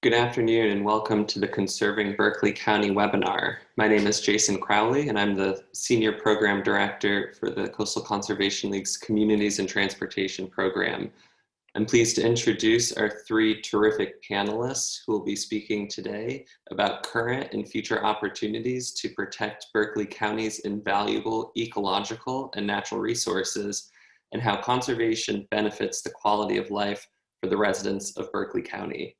Good afternoon and welcome to the Conserving Berkeley County webinar. My name is Jason Crowley and I'm the Senior Program Director for the Coastal Conservation League's Communities and Transportation Program. I'm pleased to introduce our three terrific panelists who will be speaking today about current and future opportunities to protect Berkeley County's invaluable ecological and natural resources and how conservation benefits the quality of life for the residents of Berkeley County.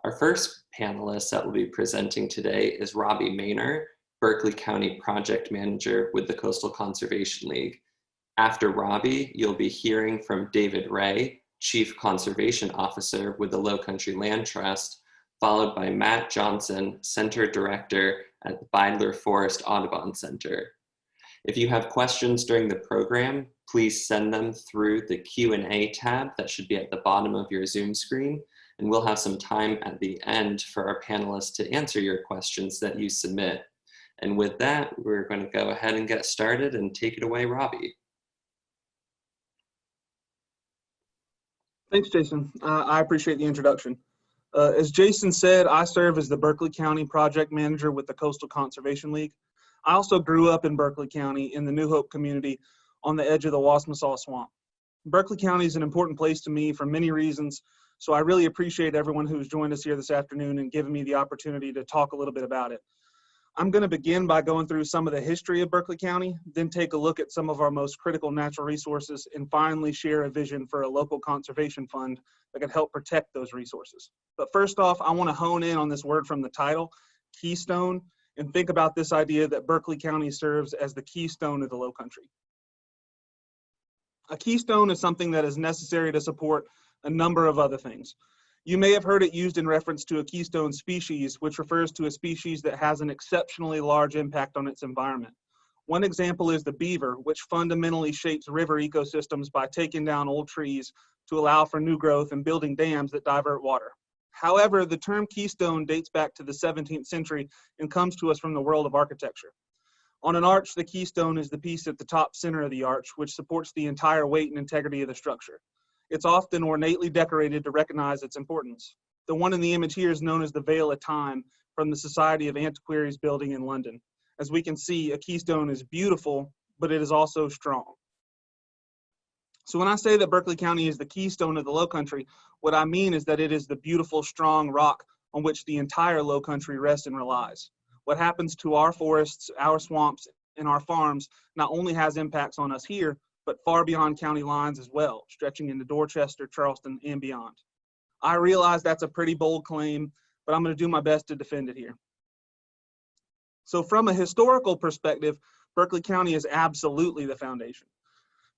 Our first panelist that will be presenting today is Robbie Maynor, Berkeley County Project Manager with the Coastal Conservation League. After Robbie, you'll be hearing from David Ray, Chief Conservation Officer with the Lowcountry Land Trust, followed by Matt Johnson, Center Director at the Byler Forest Audubon Center. If you have questions during the program, please send them through the Q&A tab that should be at the bottom of your Zoom screen. And we'll have some time at the end for our panelists to answer your questions that you submit. And with that, we're going to go ahead and get started and take it away, Robbie. Thanks, Jason. I appreciate the introduction. As Jason said, I serve as the Berkeley County Project Manager with the Coastal Conservation League. I also grew up in Berkeley County in the New Hope community on the edge of the Wasmasaw Swamp. Berkeley County is an important place to me for many reasons, so I really appreciate everyone who's joined us here this afternoon and given me the opportunity to talk a little bit about it. I'm going to begin by going through some of the history of Berkeley County, then take a look at some of our most critical natural resources, and finally share a vision for a local conservation fund that can help protect those resources. But first off, I want to hone in on this word from the title, Keystone, and think about this idea that Berkeley County serves as the keystone of the Lowcountry. A keystone is something that is necessary to support a number of other things. You may have heard it used in reference to a keystone species, which refers to a species that has an exceptionally large impact on its environment. One example is the beaver, which fundamentally shapes river ecosystems by taking down old trees to allow for new growth and building dams that divert water. However, the term keystone dates back to the 17th century and comes to us from the world of architecture. On an arch, the keystone is the piece at the top center of the arch, which supports the entire weight and integrity of the structure. It's often ornately decorated to recognize its importance. The one in the image here is known as the Veil of Time from the Society of Antiquaries building in London. As we can see, a keystone is beautiful, but it is also strong. So when I say that Berkeley County is the keystone of the Lowcountry, what I mean is that it is the beautiful, strong rock on which the entire Lowcountry rests and relies. What happens to our forests, our swamps, and our farms not only has impacts on us here, but far beyond county lines as well, stretching into Dorchester, Charleston, and beyond. I realize that's a pretty bold claim, but I'm going to do my best to defend it here. So from a historical perspective, Berkeley County is absolutely the foundation.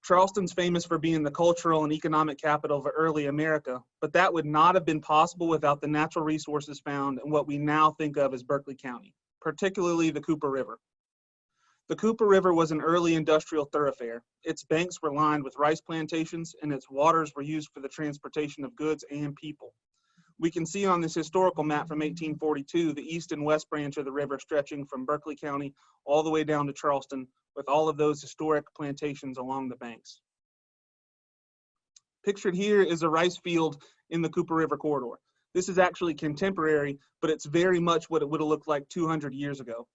Charleston's famous for being the cultural and economic capital of early America, but that would not have been possible without the natural resources found in what we now think of as Berkeley County, particularly the Cooper River. The Cooper River was an early industrial thoroughfare. Its banks were lined with rice plantations, and its waters were used for the transportation of goods and people. We can see on this historical map from 1842 the east and west branch of the river stretching from Berkeley County all the way down to Charleston, with all of those historic plantations along the banks. Pictured here is a rice field in the Cooper River corridor. This is actually contemporary, but it's very much what it would have looked like 200 years ago.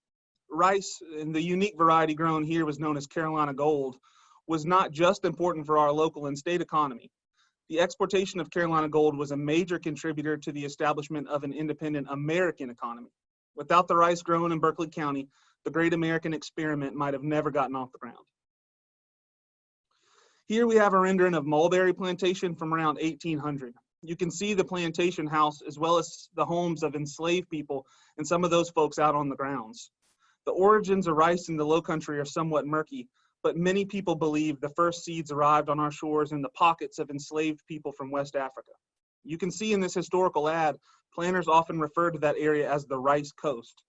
Rice, and the unique variety grown here was known as Carolina Gold, was not just important for our local and state economy. The exportation of Carolina Gold was a major contributor to the establishment of an independent American economy. Without the rice grown in Berkeley County, the great American experiment might have never gotten off the ground. Here we have a rendering of Mulberry Plantation from around 1800. You can see the plantation house as well as the homes of enslaved people and some of those folks out on the grounds. The origins of rice in the Lowcountry are somewhat murky, but many people believe the first seeds arrived on our shores in the pockets of enslaved people from West Africa. You can see in this historical ad, planners often refer to that area as the Rice Coast.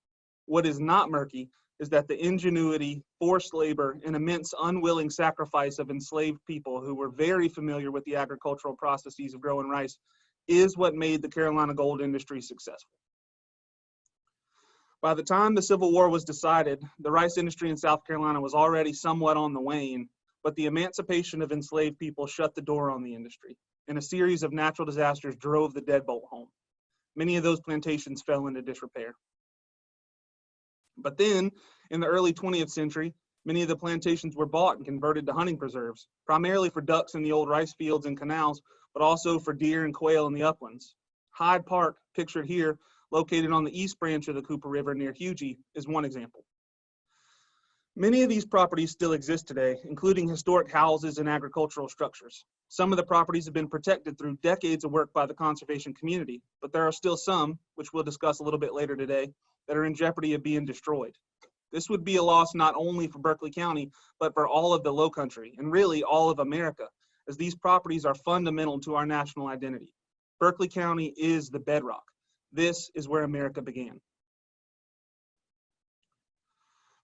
What is not murky is that the ingenuity, forced labor, and immense unwilling sacrifice of enslaved people who were very familiar with the agricultural processes of growing rice is what made the Carolina gold industry successful. By the time the Civil War was decided, the rice industry in South Carolina was already somewhat on the wane, but the emancipation of enslaved people shut the door on the industry, and a series of natural disasters drove the deadbolt home. Many of those plantations fell into disrepair. But then, in the early 20th century, many of the plantations were bought and converted to hunting preserves, primarily for ducks in the old rice fields and canals, but also for deer and quail in the uplands. Hyde Park, pictured here, located on the east branch of the Cooper River near Hugie, is one example. Many of these properties still exist today, including historic houses and agricultural structures. Some of the properties have been protected through decades of work by the conservation community, but there are still some, which we'll discuss a little bit later today, that are in jeopardy of being destroyed. This would be a loss not only for Berkeley County, but for all of the Lowcountry, and really all of America, as these properties are fundamental to our national identity. Berkeley County is the bedrock. This is where America began.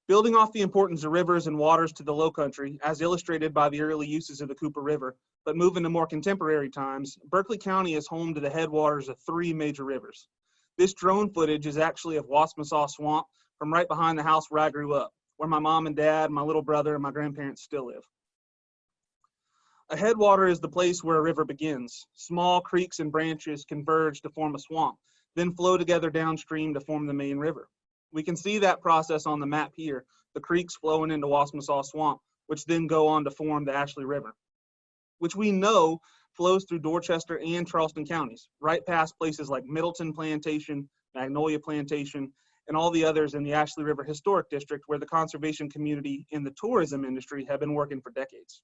Building off the importance of rivers and waters to the Lowcountry, as illustrated by the early uses of the Cooper River, but moving to more contemporary times, Berkeley County is home to the headwaters of 3 major rivers. This drone footage is actually of Wasmasaw Swamp from right behind the house where I grew up, where my mom and dad, my little brother, and my grandparents still live. A headwater is the place where a river begins. Small creeks and branches converge to form a swamp, then flow together downstream to form the main river. We can see that process on the map here, the creeks flowing into Wasmasaw Swamp, which then go on to form the Ashley River, which we know flows through Dorchester and Charleston counties, right past places like Middleton Plantation, Magnolia Plantation, and all the others in the Ashley River Historic District, where the conservation community and the tourism industry have been working for decades.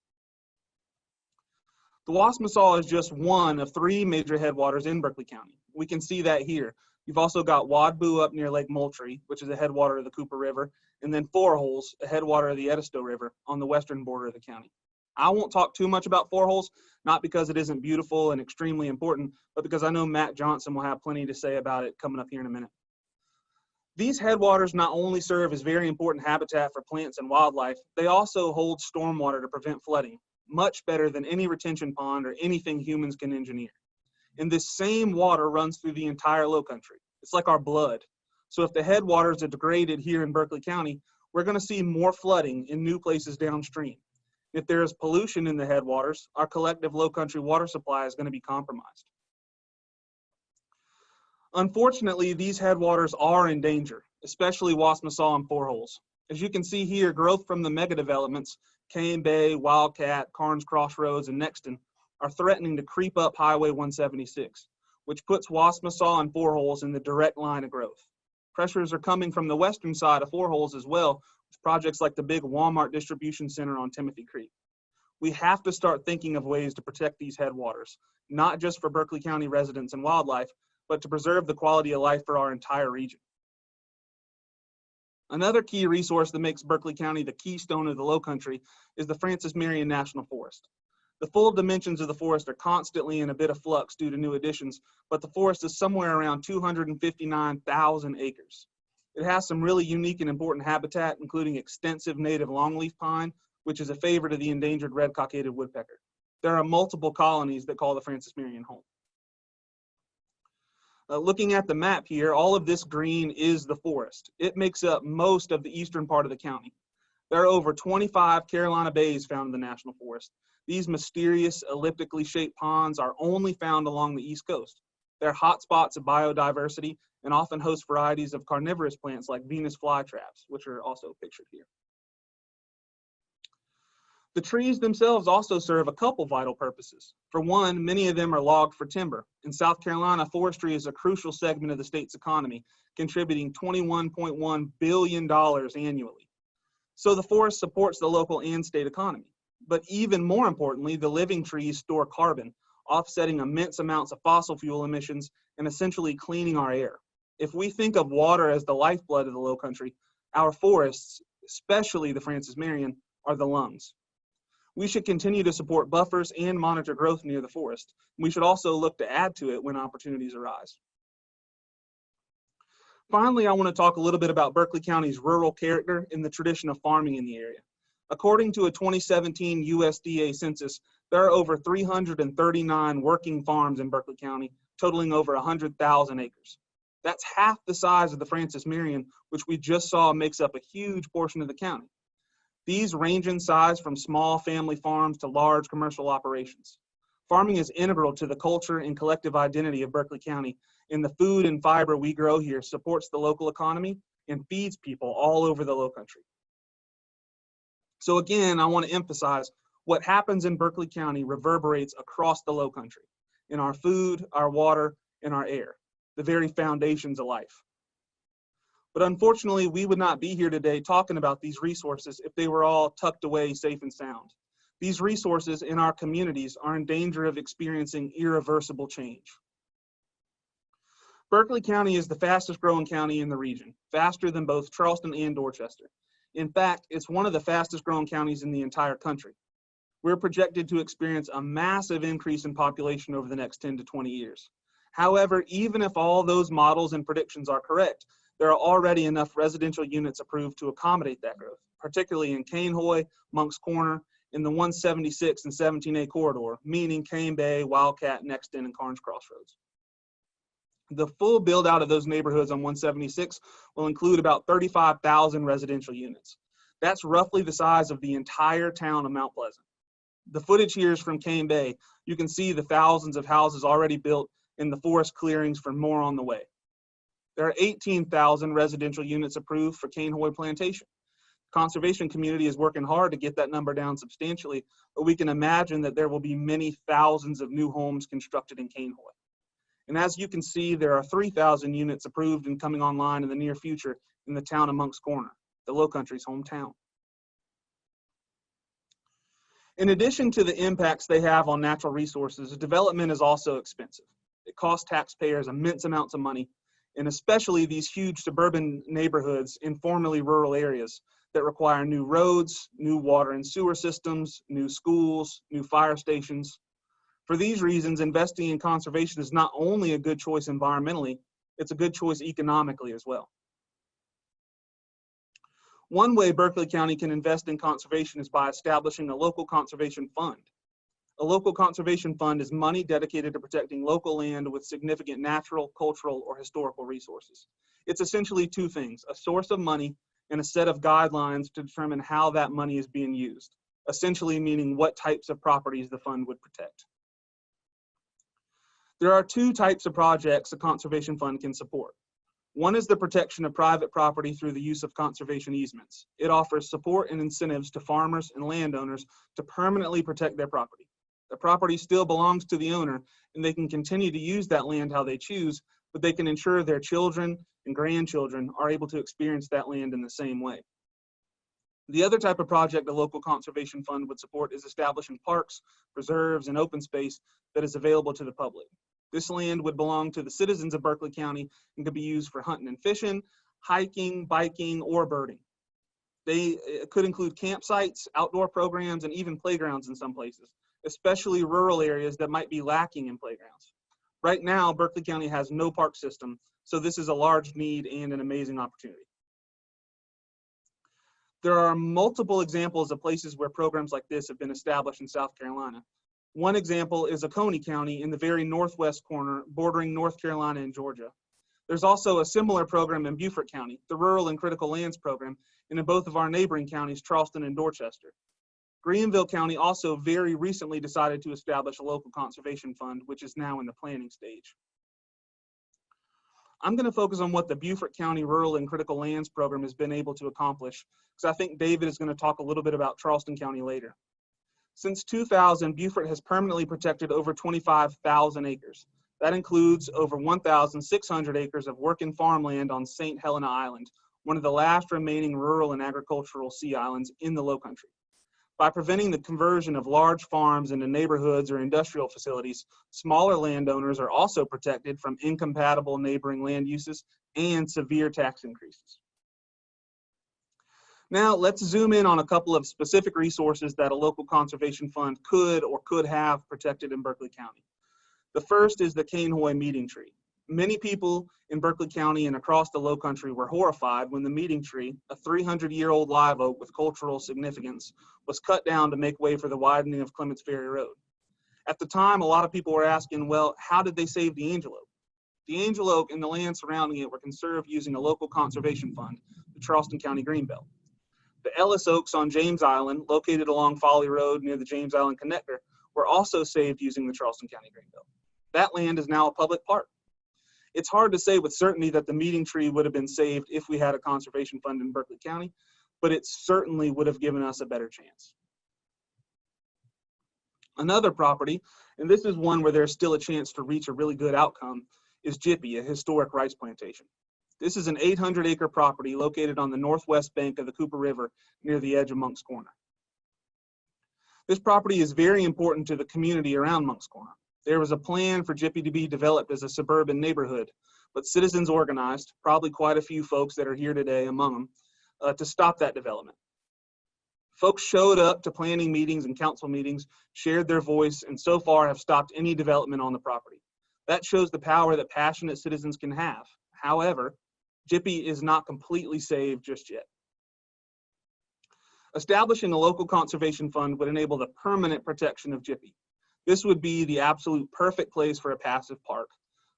The Wasmasaw is just one of 3 major headwaters in Berkeley County. We can see that here. You've also got Wadboo up near Lake Moultrie, which is a headwater of the Cooper River, and then Four Holes, a headwater of the Edisto River on the western border of the county. I won't talk too much about Four Holes, not because it isn't beautiful and extremely important, but because I know Matt Johnson will have plenty to say about it coming up here in a minute. These headwaters not only serve as very important habitat for plants and wildlife, they also hold stormwater to prevent flooding, much better than any retention pond or anything humans can engineer. And this same water runs through the entire Lowcountry. It's like our blood. So if the headwaters are degraded here in Berkeley County, we're going to see more flooding in new places downstream. If there is pollution in the headwaters, our collective Lowcountry water supply is going to be compromised. Unfortunately, these headwaters are in danger, especially Wasmasaw and Four Holes. As you can see here, growth from the mega developments, Cane Bay, Wildcat, Carnes Crossroads, and Nexton, are threatening to creep up Highway 176, which puts Wasmasaw and Four Holes in the direct line of growth. Pressures are coming from the western side of Four Holes as well, with projects like the big Walmart distribution center on Timothy Creek. We have to start thinking of ways to protect these headwaters, not just for Berkeley County residents and wildlife, but to preserve the quality of life for our entire region. Another key resource that makes Berkeley County the keystone of the Lowcountry is the Francis Marion National Forest. The full dimensions of the forest are constantly in a bit of flux due to new additions, but the forest is somewhere around 259,000 acres. It has some really unique and important habitat, including extensive native longleaf pine, which is a favorite of the endangered red-cockaded woodpecker. There are multiple colonies that call the Francis Marion home. Looking at the map here, all of this green is the forest. It makes up most of the eastern part of the county. There are over 25 Carolina bays found in the National Forest. These mysterious elliptically shaped ponds are only found along the East Coast. They're hotspots of biodiversity and often host varieties of carnivorous plants like Venus flytraps, which are also pictured here. The trees themselves also serve a couple vital purposes. For one, many of them are logged for timber. In South Carolina, forestry is a crucial segment of the state's economy, contributing $21.1 billion annually. So the forest supports the local and state economy. But even more importantly, the living trees store carbon, offsetting immense amounts of fossil fuel emissions and essentially cleaning our air. If we think of water as the lifeblood of the Lowcountry, our forests, especially the Francis Marion, are the lungs. We should continue to support buffers and monitor growth near the forest. We should also look to add to it when opportunities arise. Finally, I want to talk a little bit about Berkeley County's rural character and the tradition of farming in the area. According to a 2017 USDA census, there are over 339 working farms in Berkeley County, totaling over 100,000 acres. That's half the size of the Francis Marion, which we just saw makes up a huge portion of the county. These range in size from small family farms to large commercial operations. Farming is integral to the culture and collective identity of Berkeley County, and the food and fiber we grow here supports the local economy and feeds people all over the Lowcountry. So again, I want to emphasize what happens in Berkeley County reverberates across the Lowcountry, in our food, our water, and our air, the very foundations of life. But unfortunately, we would not be here today talking about these resources if they were all tucked away safe and sound. These resources in our communities are in danger of experiencing irreversible change. Berkeley County is the fastest growing county in the region, faster than both Charleston and Dorchester. In fact, it's one of the fastest growing counties in the entire country. We're projected to experience a massive increase in population over the next 10 to 20 years. However, even if all those models and predictions are correct, there are already enough residential units approved to accommodate that growth, particularly in Cainhoy, Monk's Corner, in the 176 and 17A corridor, meaning Cane Bay, Wildcat, Nexton, and Carnes Crossroads. The full build out of those neighborhoods on 176 will include about 35,000 residential units. That's roughly the size of the entire town of Mount Pleasant. The footage here is from Cane Bay. You can see the thousands of houses already built in the forest clearings for more on the way. There are 18,000 residential units approved for Cainhoy Plantation. The conservation community is working hard to get that number down substantially, but we can imagine that there will be many thousands of new homes constructed in Cainhoy. And as you can see, there are 3,000 units approved and coming online in the near future in the town of Monk's Corner, the Lowcountry's hometown. In addition to the impacts they have on natural resources, development is also expensive. It costs taxpayers immense amounts of money, and especially these huge suburban neighborhoods in formerly rural areas that require new roads, new water and sewer systems, new schools, new fire stations. For these reasons, investing in conservation is not only a good choice environmentally, it's a good choice economically as well. One way Berkeley County can invest in conservation is by establishing a local conservation fund. A local conservation fund is money dedicated to protecting local land with significant natural, cultural, or historical resources. It's essentially two things: a source of money and a set of guidelines to determine how that money is being used, essentially meaning what types of properties the fund would protect. There are two types of projects a conservation fund can support. One is the protection of private property through the use of conservation easements. It offers support and incentives to farmers and landowners to permanently protect their property. The property still belongs to the owner, and they can continue to use that land how they choose, but they can ensure their children and grandchildren are able to experience that land in the same way. The other type of project a local conservation fund would support is establishing parks, preserves, and open space that is available to the public. This land would belong to the citizens of Berkeley County and could be used for hunting and fishing, hiking, biking, or birding. They could include campsites, outdoor programs, and even playgrounds in some places, especially rural areas that might be lacking in playgrounds. Right now, Berkeley County has no park system, so this is a large need and an amazing opportunity. There are multiple examples of places where programs like this have been established in South Carolina. One example is Oconee County in the very northwest corner, bordering North Carolina and Georgia. There's also a similar program in Beaufort County, the Rural and Critical Lands Program, and in both of our neighboring counties, Charleston and Dorchester. Greenville County also very recently decided to establish a local conservation fund, which is now in the planning stage. I'm going to focus on what the Beaufort County Rural and Critical Lands Program has been able to accomplish, because I think David is going to talk a little bit about Charleston County later. Since 2000, Beaufort has permanently protected over 25,000 acres. That includes over 1,600 acres of working farmland on St. Helena Island, one of the last remaining rural and agricultural sea islands in the Lowcountry. By preventing the conversion of large farms into neighborhoods or industrial facilities, smaller landowners are also protected from incompatible neighboring land uses and severe tax increases. Now, let's zoom in on a couple of specific resources that a local conservation fund could or could have protected in Berkeley County. The first is the Cainhoy meeting tree. Many people in Berkeley County and across the Lowcountry were horrified when the meeting tree, a 300-year-old live oak with cultural significance, was cut down to make way for the widening of Clements Ferry Road. At the time, a lot of people were asking, well, how did they save the angel oak? The angel oak and the land surrounding it were conserved using a local conservation fund, the Charleston County Greenbelt. The Ellis oaks on James Island, located along Folly Road near the James Island Connector, were also saved using the Charleston County greenbelt. That land is now a public park. It's hard to say with certainty that the meeting tree would have been saved if we had a conservation fund in Berkeley County, but it certainly would have given us a better chance. Another property, and this is one where there's still a chance to reach a really good outcome, is Jipi, a historic rice plantation. This is an 800-acre property located on the northwest bank of the Cooper River near the edge of Moncks Corner. This property is very important to the community around Moncks Corner. There was a plan for Jipi to be developed as a suburban neighborhood, but citizens organized, probably quite a few folks that are here today among them, to stop that development. Folks showed up to planning meetings and council meetings, shared their voice, and so far have stopped any development on the property. That shows the power that passionate citizens can have. However, Jipi is not completely saved just yet. Establishing a local conservation fund would enable the permanent protection of Jipi. This would be the absolute perfect place for a passive park.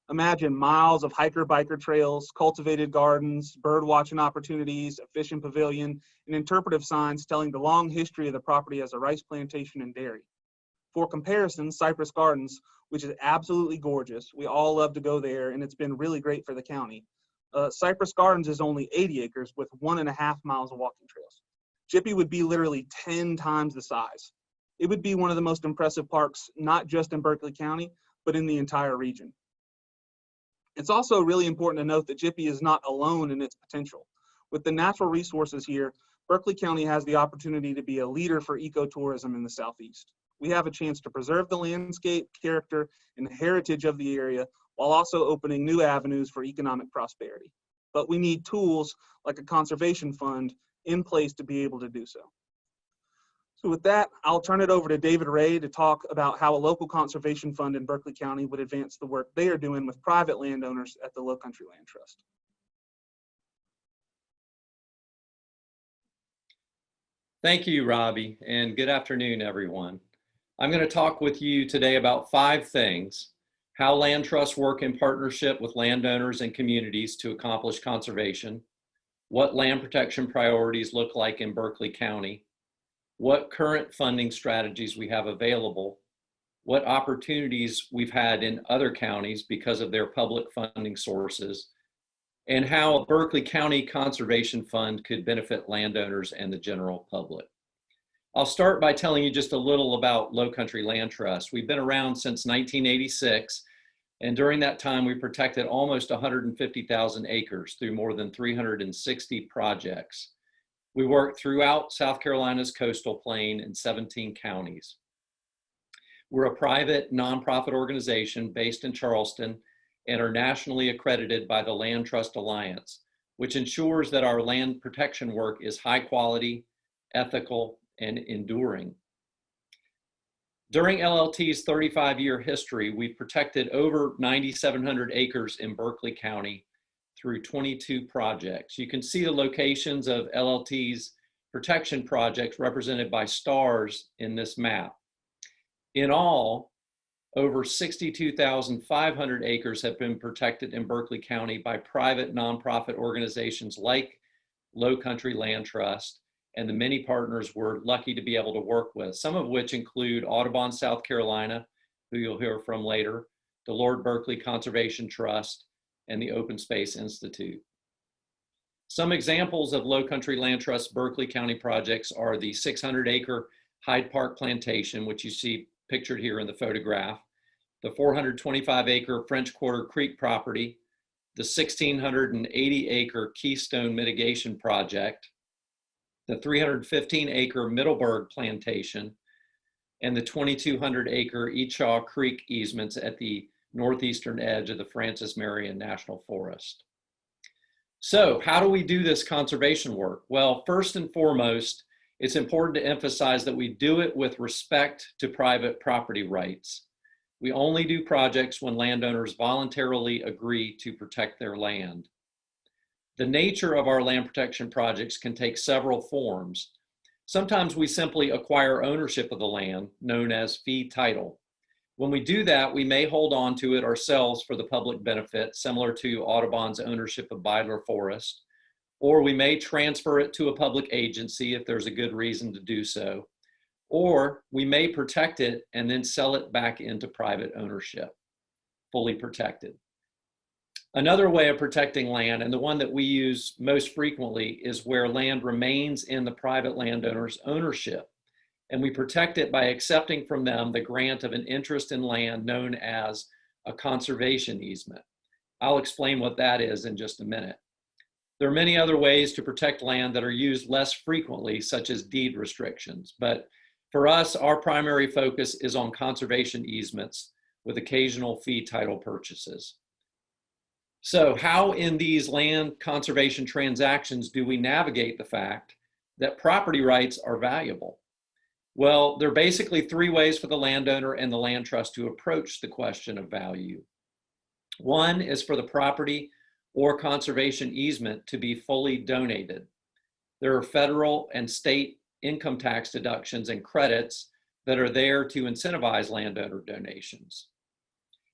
Imagine miles of hiker-biker trails, cultivated gardens, bird watching opportunities, a fishing pavilion, and interpretive signs telling the long history of the property as a rice plantation and dairy. For comparison, Cypress Gardens, which is absolutely gorgeous, we all love to go there, and it's been really great for the county. Cypress Gardens is only 80 acres with 1.5 miles of walking trails. Jipi would be literally 10 times the size. It would be one of the most impressive parks, not just in Berkeley County, but in the entire region. It's also really important to note that Jipi is not alone in its potential. With the natural resources here, Berkeley County has the opportunity to be a leader for ecotourism in the Southeast. We have a chance to preserve the landscape, character, and heritage of the area while also opening new avenues for economic prosperity. But we need tools like a conservation fund in place to be able to do so. So with that, I'll turn it over to David Ray to talk about how a local conservation fund in Berkeley County would advance the work they are doing with private landowners at the Lowcountry Land Trust. Thank you, Robbie, and good afternoon, everyone. I'm going to talk with you today about 5 things: how land trusts work in partnership with landowners and communities to accomplish conservation, what land protection priorities look like in Berkeley County, what current funding strategies we have available, what opportunities we've had in other counties because of their public funding sources, and how a Berkeley County Conservation Fund could benefit landowners and the general public. I'll start by telling you just a little about Lowcountry Land Trust. We've been around since 1986, and during that time we protected almost 150,000 acres through more than 360 projects. We work throughout South Carolina's coastal plain in 17 counties. We're a private nonprofit organization based in Charleston and are nationally accredited by the Land Trust Alliance, which ensures that our land protection work is high quality, ethical, and enduring. During LLT's 35-year history, we've protected over 9,700 acres in Berkeley County through 22 projects. You can see the locations of LLT's protection projects represented by stars in this map. In all, over 62,500 acres have been protected in Berkeley County by private nonprofit organizations like Lowcountry Land Trust and the many partners we're lucky to be able to work with, some of which include Audubon, South Carolina, who you'll hear from later, the Lord Berkeley Conservation Trust, and the Open Space Institute. Some examples of Lowcountry Land Trust Berkeley County projects are the 600-acre Hyde Park Plantation, which you see pictured here in the photograph, the 425-acre French Quarter Creek property, the 1,680-acre Keystone Mitigation Project, the 315-acre Middleburg Plantation, and the 2,200-acre Echaw Creek easements at the northeastern edge of the Francis Marion National Forest. So how do we do this conservation work? Well, first and foremost, it's important to emphasize that we do it with respect to private property rights. We only do projects when landowners voluntarily agree to protect their land. The nature of our land protection projects can take several forms. Sometimes we simply acquire ownership of the land, known as fee title. When we do that, we may hold on to it ourselves for the public benefit, similar to Audubon's ownership of Byler Forest, or we may transfer it to a public agency if there's a good reason to do so, or we may protect it and then sell it back into private ownership, fully protected. Another way of protecting land, and the one that we use most frequently, is where land remains in the private landowner's ownership. And we protect it by accepting from them the grant of an interest in land known as a conservation easement. I'll explain what that is in just a minute. There are many other ways to protect land that are used less frequently, such as deed restrictions. But for us, our primary focus is on conservation easements with occasional fee title purchases. So how in these land conservation transactions do we navigate the fact that property rights are valuable? Well, there are basically three ways for the landowner and the land trust to approach the question of value. One is for the property or conservation easement to be fully donated. There are federal and state income tax deductions and credits that are there to incentivize landowner donations.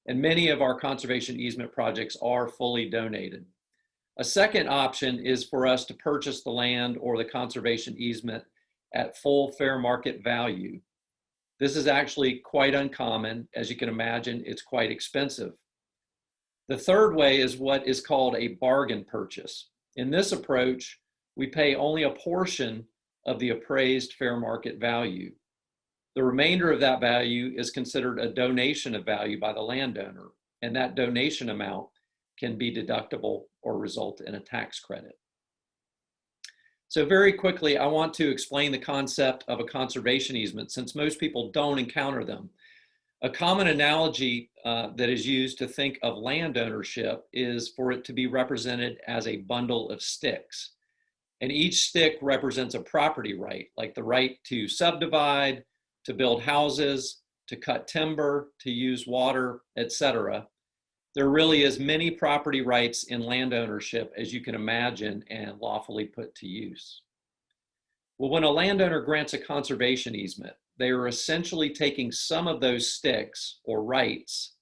And many of our conservation easement projects are fully donated. A second option is for us to purchase the land or the conservation easement at full fair market value. This is actually quite uncommon. As you can imagine, it's quite expensive. The third way is what is called a bargain purchase. In this approach, we pay only a portion of the appraised fair market value. The remainder of that value is considered a donation of value by the landowner, and that donation amount can be deductible or result in a tax credit. So very quickly, I want to explain the concept of a conservation easement since most people don't encounter them. A common analogy that is used to think of land ownership is for it to be represented as a bundle of sticks. And each stick represents a property right, like the right to subdivide, to build houses, to cut timber, to use water, etc. There really is many property rights in land ownership as you can imagine and lawfully put to use. Well, when a landowner grants a conservation easement, they are essentially taking some of those sticks or rights,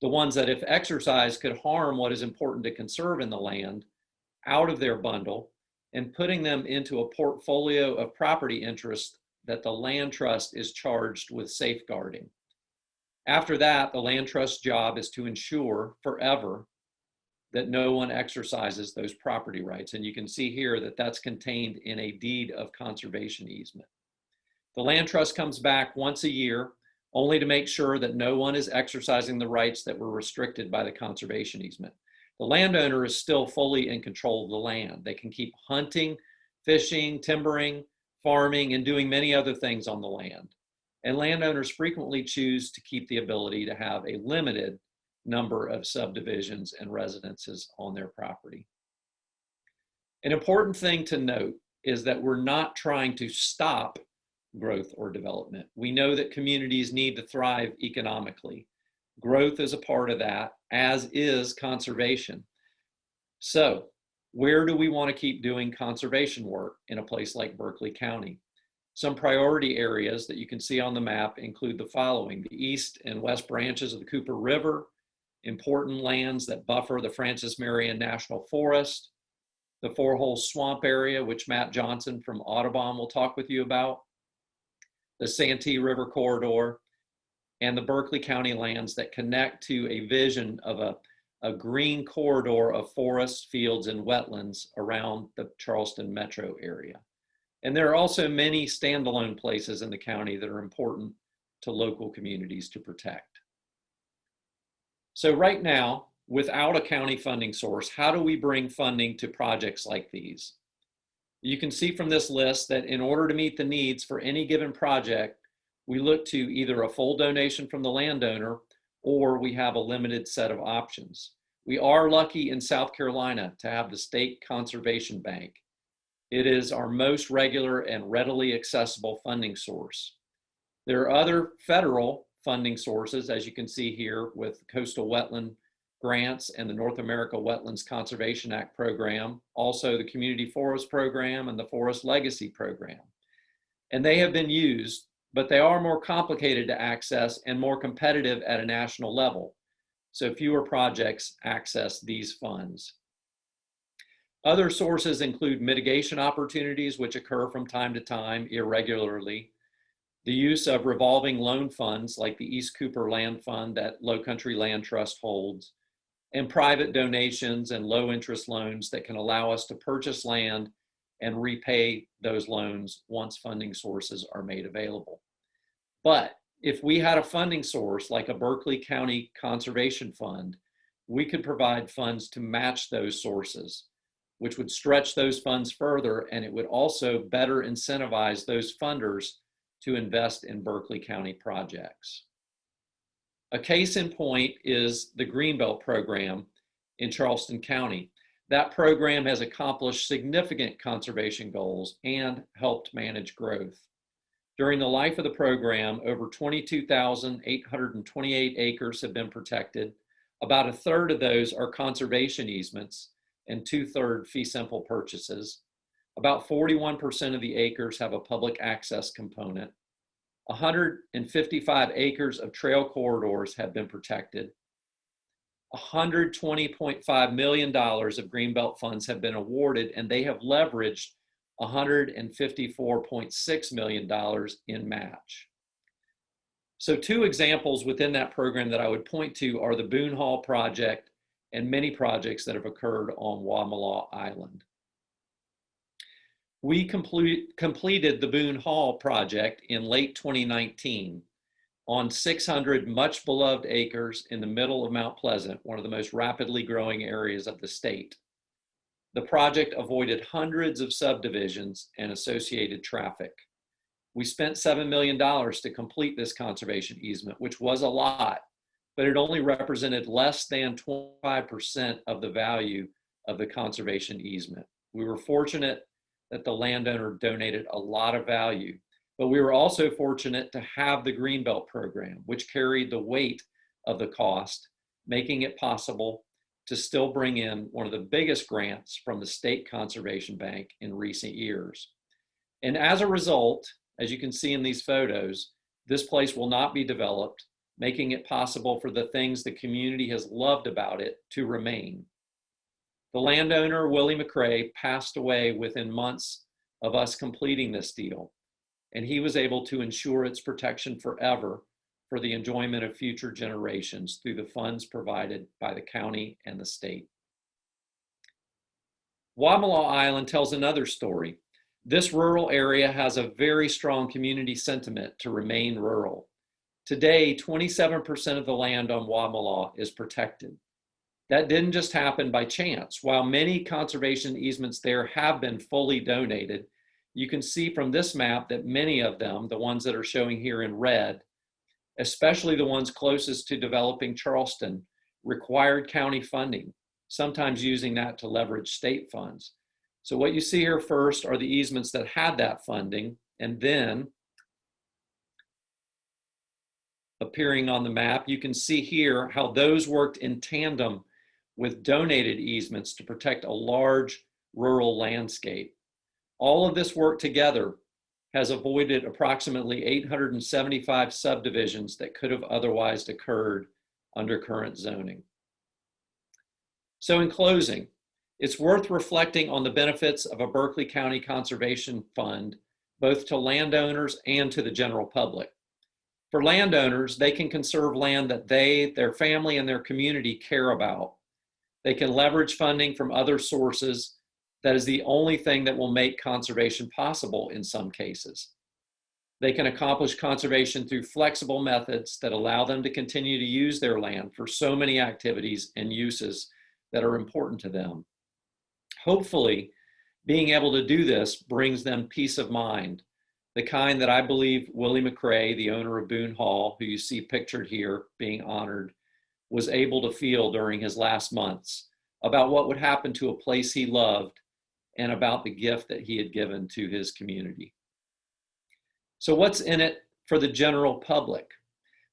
the ones that if exercised could harm what is important to conserve in the land, out of their bundle and putting them into a portfolio of property interests that the land trust is charged with safeguarding. After that, the land trust's job is to ensure forever that no one exercises those property rights. And you can see here that that's contained in a deed of conservation easement. The land trust comes back once a year only to make sure that no one is exercising the rights that were restricted by the conservation easement. The landowner is still fully in control of the land. They can keep hunting, fishing, timbering, farming, and doing many other things on the land. And landowners frequently choose to keep the ability to have a limited number of subdivisions and residences on their property. An important thing to note is that we're not trying to stop growth or development. We know that communities need to thrive economically. Growth is a part of that, as is conservation. So, where do we want to keep doing conservation work in a place like Berkeley County? Some priority areas that you can see on the map include the following: the east and west branches of the Cooper River, important lands that buffer the Francis Marion National Forest, the Four-Hole Swamp area, which Matt Johnson from Audubon will talk with you about, the Santee River Corridor, and the Berkeley County lands that connect to a vision of a green corridor of forests, fields, and wetlands around the Charleston metro area. And there are also many standalone places in the county that are important to local communities to protect. So right now, without a county funding source, how do we bring funding to projects like these? You can see from this list that in order to meet the needs for any given project, we look to either a full donation from the landowner or we have a limited set of options. We are lucky in South Carolina to have the State Conservation Bank. It is our most regular and readily accessible funding source. There are other federal funding sources, as you can see here, with coastal wetland grants and the North America Wetlands Conservation Act program, also the Community Forest Program and the Forest Legacy Program. And they have been used, but they are more complicated to access and more competitive at a national level. So fewer projects access these funds. Other sources include mitigation opportunities, which occur from time to time irregularly. the use of revolving loan funds like the East Cooper Land Fund that Lowcountry Land Trust holds, and private donations and low interest loans that can allow us to purchase land and repay those loans once funding sources are made available. But if we had a funding source like a Berkeley County Conservation Fund, we could provide funds to match those sources, which would stretch those funds further, and it would also better incentivize those funders to invest in Berkeley County projects. A case in point is the Greenbelt program in Charleston County. That program has accomplished significant conservation goals and helped manage growth. During the life of the program, over 22,828 acres have been protected. About a third of those are conservation easements and 2/3 fee simple purchases. About 41% of the acres have a public access component. 155 acres of trail corridors have been protected. $120.5 million of Greenbelt funds have been awarded, and they have leveraged $154.6 million in match. So two examples within that program that I would point to are the Boone Hall project and many projects that have occurred on Wamalaw Island. We completed the Boone Hall project in late 2019 on 600 much beloved acres in the middle of Mount Pleasant, one of the most rapidly growing areas of the state. The project avoided hundreds of subdivisions and associated traffic. We spent $7 million to complete this conservation easement, which was a lot, but it only represented less than 25% of the value of the conservation easement. We were fortunate that the landowner donated a lot of value, but we were also fortunate to have the Greenbelt program, which carried the weight of the cost, making it possible to still bring in one of the biggest grants from the State Conservation Bank in recent years. And as a result, as you can see in these photos, this place will not be developed, making it possible for the things the community has loved about it to remain. The landowner, Willie McCrae, passed away within months of us completing this deal, and he was able to ensure its protection forever for the enjoyment of future generations through the funds provided by the county and the state. Wamalaw Island tells another story. This rural area has a very strong community sentiment to remain rural. Today, 27% of the land on Wamalaw is protected. That didn't just happen by chance. While many conservation easements there have been fully donated, you can see from this map that many of them, the ones that are showing here in red, especially the ones closest to developing Charleston, required county funding, sometimes using that to leverage state funds. So what you see here first are the easements that had that funding, and then appearing on the map, you can see here how those worked in tandem with donated easements to protect a large rural landscape. All of this work together has avoided approximately 875 subdivisions that could have otherwise occurred under current zoning. So in closing, it's worth reflecting on the benefits of a Berkeley County Conservation Fund, both to landowners and to the general public. For landowners, they can conserve land that they, their family, and their community care about. They can leverage funding from other sources. That is the only thing that will make conservation possible in some cases. They can accomplish conservation through flexible methods that allow them to continue to use their land for so many activities and uses that are important to them. Hopefully, being able to do this brings them peace of mind, the kind that I believe Willie McCrae, the owner of Boone Hall, who you see pictured here being honored, was able to feel during his last months about what would happen to a place he loved and about the gift that he had given to his community. So what's in it for the general public?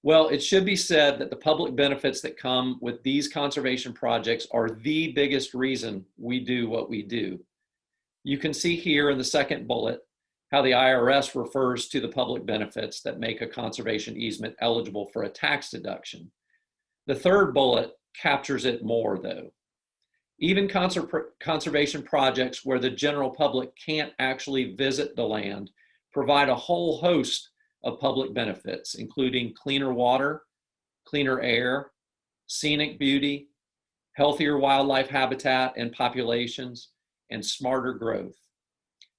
Well, it should be said that the public benefits that come with these conservation projects are the biggest reason we do what we do. You can see here in the second bullet how the IRS refers to the public benefits that make a conservation easement eligible for a tax deduction. The third bullet captures it more though. Even conservation projects where the general public can't actually visit the land provide a whole host of public benefits, including cleaner water, cleaner air, scenic beauty, healthier wildlife habitat and populations, and smarter growth.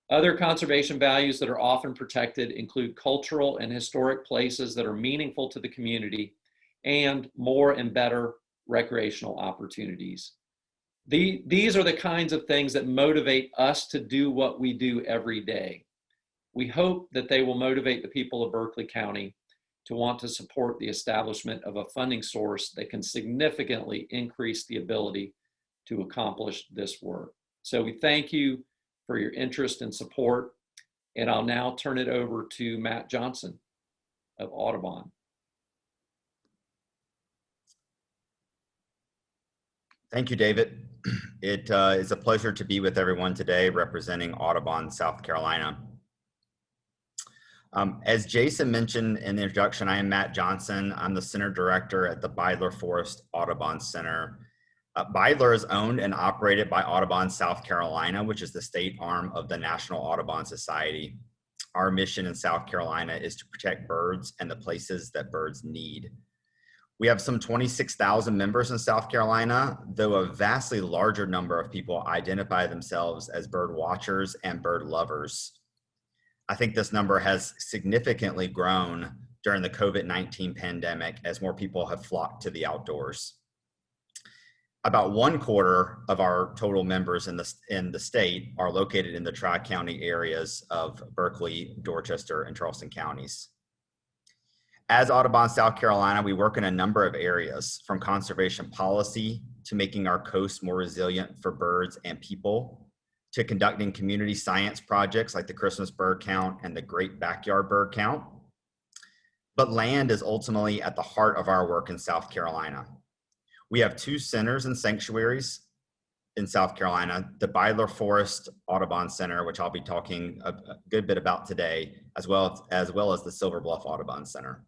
Other conservation values that are often protected include cultural and historic places that are meaningful to the community and more and better recreational opportunities. These are the kinds of things that motivate us to do what we do every day. We hope that they will motivate the people of Berkeley County to want to support the establishment of a funding source that can significantly increase the ability to accomplish this work. So we thank you for your interest and support, and I'll now turn it over to Matt Johnson of Audubon. Thank you, David. It is a pleasure to be with everyone today representing Audubon, South Carolina. As Jason mentioned in the introduction, I am Matt Johnson. I'm the Center Director at the Byler Forest Audubon Center. Byler is owned and operated by Audubon, South Carolina, which is the state arm of the National Audubon Society. Our mission in South Carolina is to protect birds and the places that birds need. We have some 26,000 members in South Carolina, though a vastly larger number of people identify themselves as bird watchers and bird lovers. I think this number has significantly grown during the COVID-19 pandemic as more people have flocked to the outdoors. About 1/4 of our total members in the state are located in the Tri-County areas of Berkeley, Dorchester, and Charleston counties. As Audubon, South Carolina, we work in a number of areas, from conservation policy to making our coast more resilient for birds and people, to conducting community science projects like the Christmas bird count and the Great Backyard Bird Count. But land is ultimately at the heart of our work in South Carolina. We have 2 centers and sanctuaries in South Carolina, the Byler Forest Audubon Center, which I'll be talking a good bit about today, as well as the Silver Bluff Audubon Center.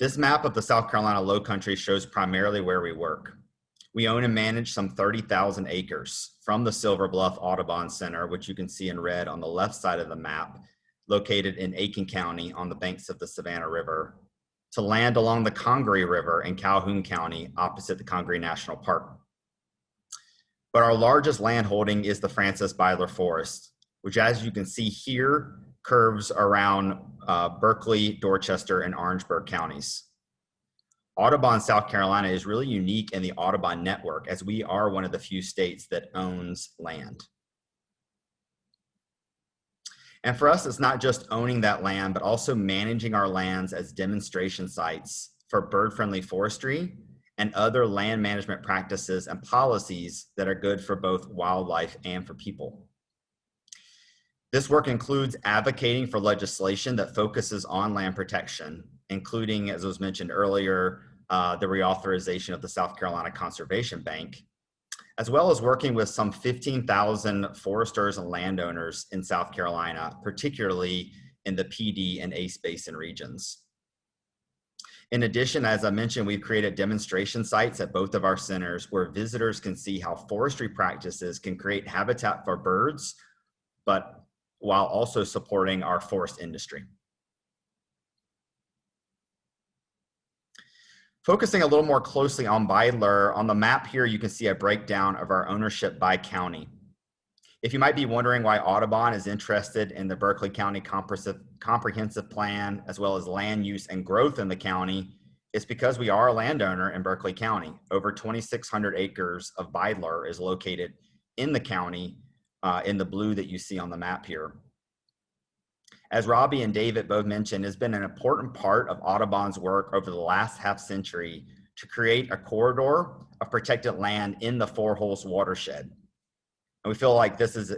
This map of the South Carolina Lowcountry shows primarily where we work. We own and manage some 30,000 acres from the Silver Bluff Audubon Center, which you can see in red on the left side of the map, located in Aiken County on the banks of the Savannah River, to land along the Congaree River in Calhoun County opposite the Congaree National Park. But our largest land holding is the Francis Byler Forest, which, as you can see here, curves around Berkeley, Dorchester, and Orangeburg counties. Audubon, South Carolina is really unique in the Audubon network, as we are one of the few states that owns land. And for us, it's not just owning that land, but also managing our lands as demonstration sites for bird-friendly forestry and other land management practices and policies that are good for both wildlife and for people. This work includes advocating for legislation that focuses on land protection, including, as was mentioned earlier, the reauthorization of the South Carolina Conservation Bank, as well as working with some 15,000 foresters and landowners in South Carolina, particularly in the PD and Ace Basin regions. In addition, as I mentioned, we've created demonstration sites at both of our centers where visitors can see how forestry practices can create habitat for birds, but while also supporting our forest industry. Focusing a little more closely on Byler, on the map here, you can see a breakdown of our ownership by county. If you might be wondering why Audubon is interested in the Berkeley County Comprehensive Plan, as well as land use and growth in the county, it's because we are a landowner in Berkeley County. Over 2,600 acres of Byler is located in the county, in the blue that you see on the map here. As Robbie and David both mentioned, it's been an important part of Audubon's work over the last half century to create a corridor of protected land in the Four Holes watershed. And we feel like this is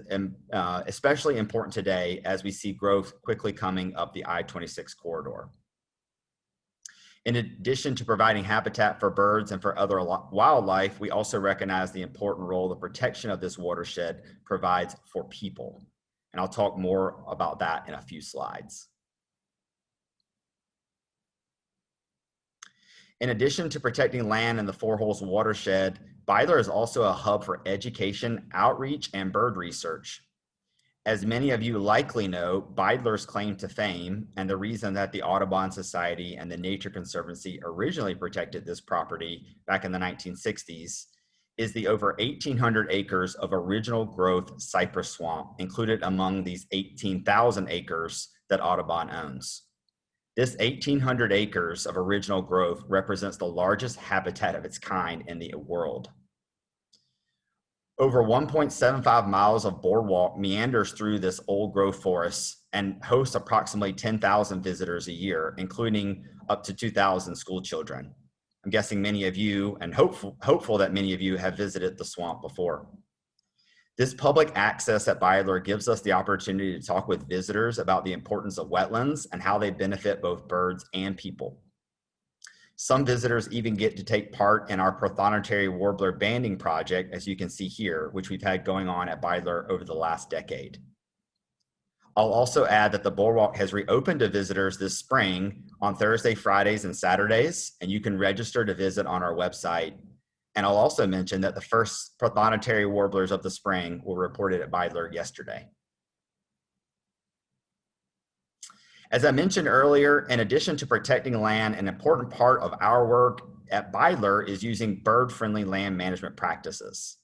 especially important today as we see growth quickly coming up the I-26 corridor. In addition to providing habitat for birds and for other wildlife, we also recognize the important role the protection of this watershed provides for people. And I'll talk more about that in a few slides. In addition to protecting land in the Four Holes watershed, Byler is also a hub for education, outreach, and bird research. As many of you likely know, Byler's claim to fame and the reason that the Audubon Society and the Nature Conservancy originally protected this property back in the 1960s is the over 1,800 acres of original growth cypress swamp included among these 18,000 acres that Audubon owns. This 1,800 acres of original growth represents the largest habitat of its kind in the world. Over 1.75 miles of boardwalk meanders through this old growth forest and hosts approximately 10,000 visitors a year, including up to 2,000 school children. I'm guessing many of you, and hopeful that many of you have visited the swamp before. This public access at Byler gives us the opportunity to talk with visitors about the importance of wetlands and how they benefit both birds and people. Some visitors even get to take part in our prothonotary warbler banding project, as you can see here, which we've had going on at Byler over the last decade. I'll also add that the boardwalk has reopened to visitors this spring on Thursday, Fridays, and Saturdays, and you can register to visit on our website. And I'll also mention that the first prothonotary warblers of the spring were reported at Byler yesterday. As I mentioned earlier, in addition to protecting land, an important part of our work at Byler is using bird-friendly land management practices.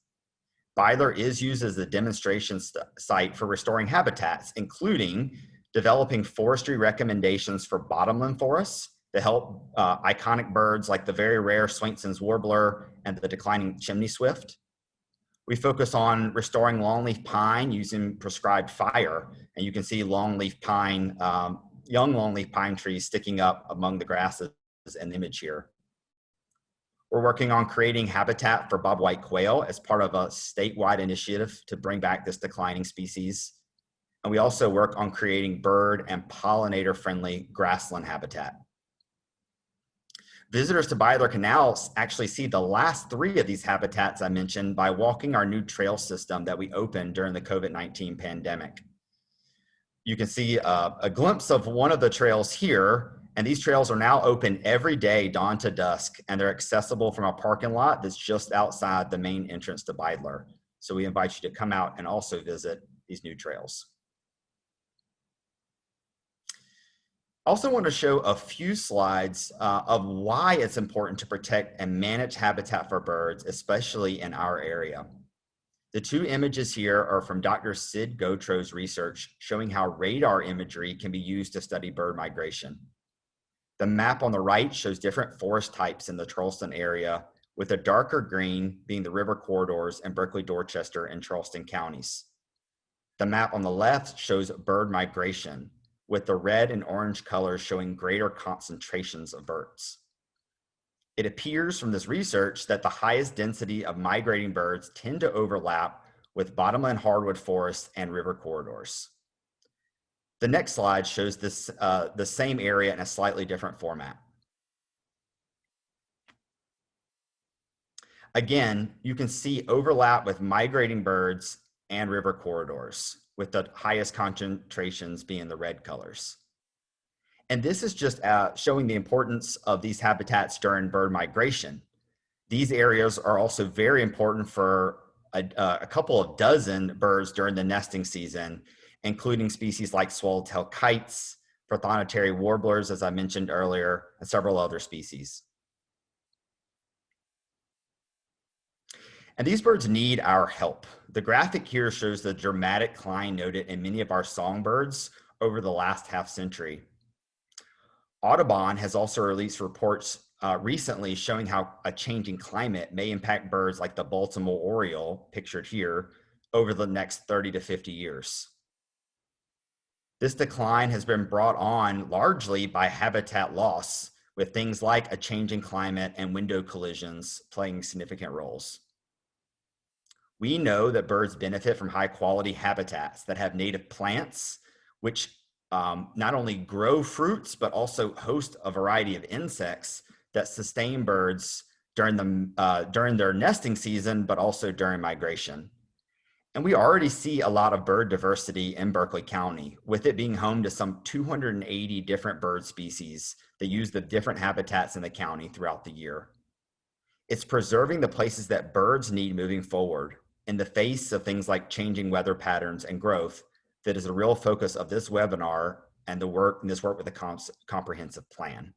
Byler is used as a demonstration site for restoring habitats, including developing forestry recommendations for bottomland forests to help iconic birds like the very rare Swainson's warbler and the declining chimney swift. We focus on restoring longleaf pine using prescribed fire, and you can see longleaf pine, young longleaf pine trees sticking up among the grasses in the image here. We're working on creating habitat for bobwhite quail as part of a statewide initiative to bring back this declining species. And we also work on creating bird and pollinator friendly grassland habitat. Visitors to Byler can now actually see the last 3 of these habitats I mentioned by walking our new trail system that we opened during the COVID-19 pandemic. You can see a glimpse of one of the trails here, and these trails are now open every day, dawn to dusk, and they're accessible from a parking lot that's just outside the main entrance to Byler. So we invite you to come out and also visit these new trails. I also want to show a few slides of why it's important to protect and manage habitat for birds, especially in our area. The 2 images here are from Dr. Sid Gautro's research showing how radar imagery can be used to study bird migration. The map on the right shows different forest types in the Charleston area, with the darker green being the river corridors in Berkeley, Dorchester, and Charleston counties. The map on the left shows bird migration, with the red and orange colors showing greater concentrations of birds. It appears from this research that the highest density of migrating birds tend to overlap with bottomland hardwood forests and river corridors. The next slide shows this, the same area in a slightly different format. Again, you can see overlap with migrating birds and river corridors, with the highest concentrations being the red colors. And this is just showing the importance of these habitats during bird migration. These areas are also very important for a couple of dozen birds during the nesting season, including species like swallowtail kites, prothonotary warblers, as I mentioned earlier, and several other species. And these birds need our help. The graphic here shows the dramatic decline noted in many of our songbirds over the last half century. Audubon has also released reports recently showing how a changing climate may impact birds like the Baltimore oriole, pictured here, over the next 30 to 50 years. This decline has been brought on largely by habitat loss, with things like a changing climate and window collisions playing significant roles. We know that birds benefit from high quality habitats that have native plants, which not only grow fruits, but also host a variety of insects that sustain birds during their nesting season, but also during migration. And we already see a lot of bird diversity in Berkeley County, with it being home to some 280 different bird species that use the different habitats in the county throughout the year. It's preserving the places that birds need moving forward in the face of things like changing weather patterns and growth that is the real focus of this webinar and this work with the comprehensive plan.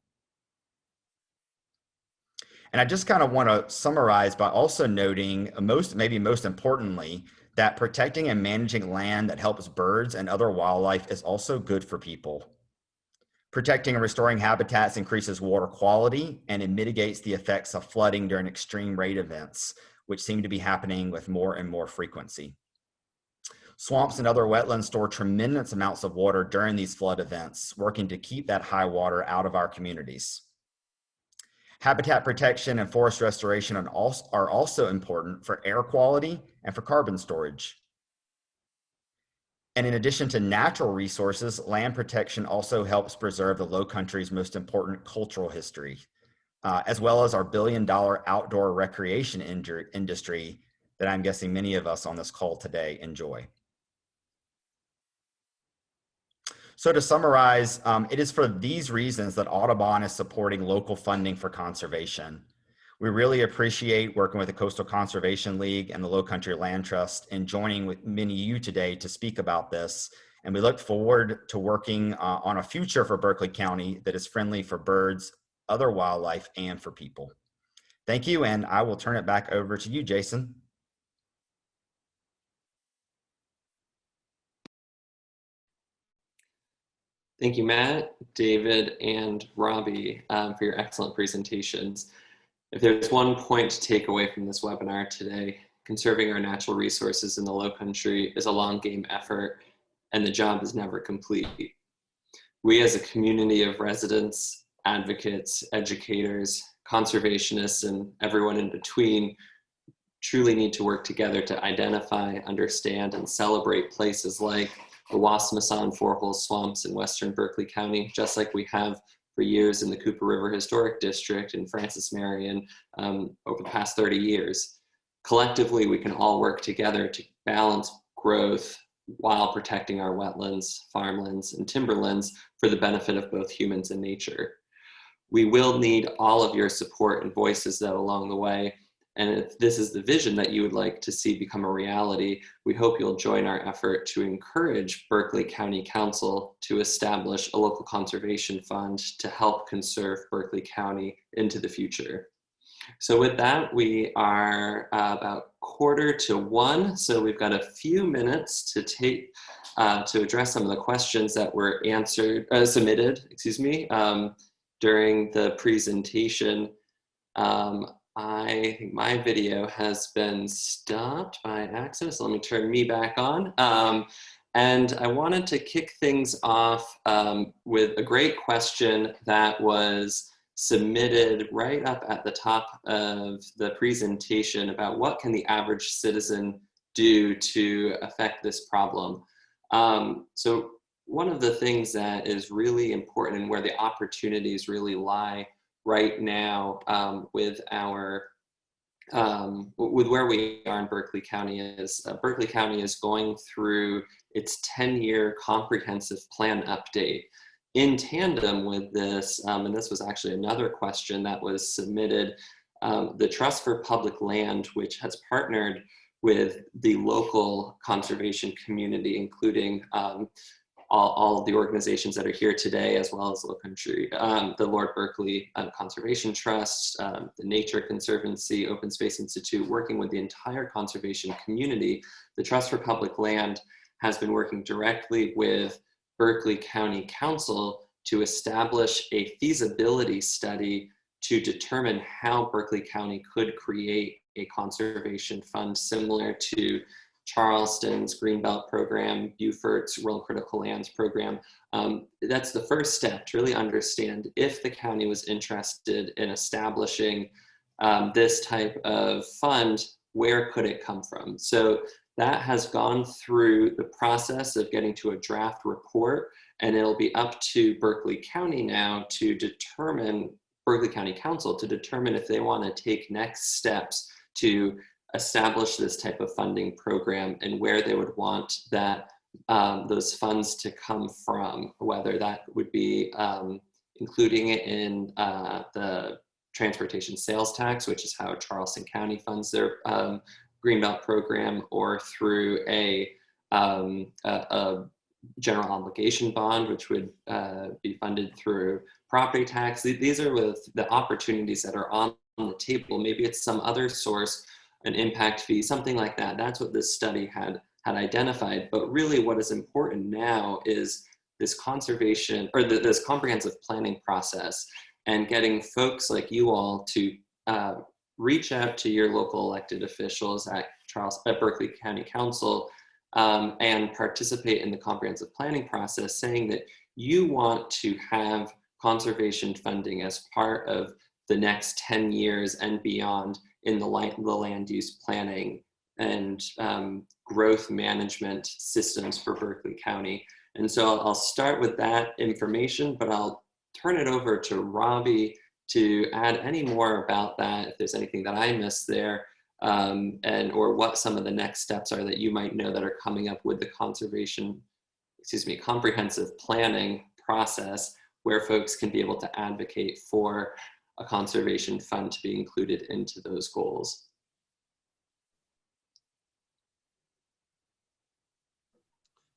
And I just kind of want to summarize by also noting maybe most importantly, that protecting and managing land that helps birds and other wildlife is also good for people. Protecting and restoring habitats increases water quality, and it mitigates the effects of flooding during extreme rate events, which seem to be happening with more and more frequency. Swamps and other wetlands store tremendous amounts of water during these flood events, working to keep that high water out of our communities. Habitat protection and forest restoration are also important for air quality and for carbon storage. And in addition to natural resources, land protection also helps preserve the Lowcountry's most important cultural history, as well as our billion-dollar outdoor recreation industry that I'm guessing many of us on this call today enjoy. So to summarize, it is for these reasons that Audubon is supporting local funding for conservation. We really appreciate working with the Coastal Conservation League and the Lowcountry Land Trust and joining with many of you today to speak about this. And we look forward to working on a future for Berkeley County that is friendly for birds, other wildlife, and for people. Thank you, and I will turn it back over to you, Jason. Thank you, Matt, David, and Robbie for your excellent presentations. If there's one point to take away from this webinar today, conserving our natural resources in the Lowcountry is a long game effort, and the job is never complete. We as a community of residents, advocates, educators, conservationists, and everyone in between truly need to work together to identify, understand, and celebrate places like the Wasmasan Four-Hole Swamps in Western Berkeley County, just like we have for years in the Cooper River Historic District in Francis Marion over the past 30 years. Collectively, we can all work together to balance growth while protecting our wetlands, farmlands, and timberlands for the benefit of both humans and nature. We will need all of your support and voices though along the way. And if this is the vision that you would like to see become a reality, we hope you'll join our effort to encourage Berkeley County Council to establish a local conservation fund to help conserve Berkeley County into the future. So with that, we are about 1:45, so we've got a few minutes to take to address some of the questions that were submitted, during the presentation. I think my video has been stopped by accident, so let me turn me back on. And I wanted to kick things off with a great question that was submitted right up at the top of the presentation about what can the average citizen do to affect this problem. So one of the things that is really important and where the opportunities really lie right now with where we are in Berkeley County is Berkeley County is going through its 10-year comprehensive plan update. In tandem with this, and this was actually another question that was submitted, the Trust for Public Land, which has partnered with the local conservation community, including all of the organizations that are here today, as well as Lowcountry, the Lord Berkeley Conservation Trust, the Nature Conservancy, Open Space Institute, working with the entire conservation community. The Trust for Public Land has been working directly with Berkeley County Council to establish a feasibility study to determine how Berkeley County could create a conservation fund similar to Charleston's Greenbelt program, Beaufort's World Critical Lands program. That's the first step to really understand if the county was interested in establishing this type of fund, where could it come from? So that has gone through the process of getting to a draft report, and it'll be up to Berkeley County now to determine, Berkeley County Council to determine if they want to take next steps to establish this type of funding program and where they would want that those funds to come from, whether that would be including it in the transportation sales tax, which is how Charleston County funds their Greenbelt program, or through a general obligation bond, which would be funded through property tax. These are with the opportunities that are on the table. Maybe it's some other source, an impact fee, something like that. That's what this study had identified. But really what is important now is this conservation, or this comprehensive planning process, and getting folks like you all to reach out to your local elected officials at Berkeley County Council and participate in the comprehensive planning process, saying that you want to have conservation funding as part of the next 10 years and beyond in the land use planning and growth management systems for Berkeley County. And so I'll start with that information, but I'll turn it over to Robbie to add any more about that, if there's anything that I missed there, or what some of the next steps are that you might know that are coming up with the comprehensive planning process, where folks can be able to advocate for a conservation fund to be included into those goals.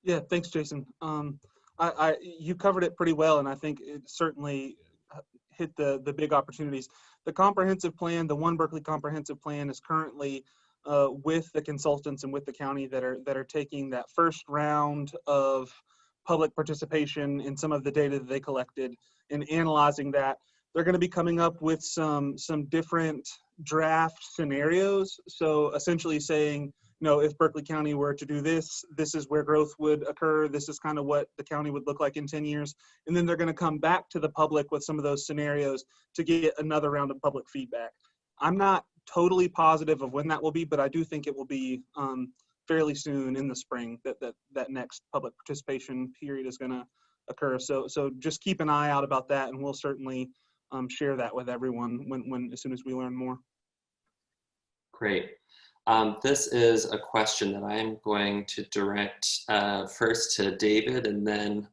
Yeah, thanks, Jason. You covered it pretty well, and I think it certainly hit the big opportunities. The comprehensive plan, the One Berkeley comprehensive plan, is currently with the consultants and with the county that are taking that first round of public participation in some of the data that they collected and analyzing that. They're going to be coming up with some different draft scenarios. So essentially saying, if Berkeley County were to do this, this is where growth would occur. This is kind of what the county would look like in 10 years. And then they're going to come back to the public with some of those scenarios to get another round of public feedback. I'm not totally positive of when that will be, but I do think it will be fairly soon in the spring that next public participation period is going to occur. So just keep an eye out about that, and we'll certainly share that with everyone as soon as we learn more. Great. This is a question that I'm going to direct first to David, and then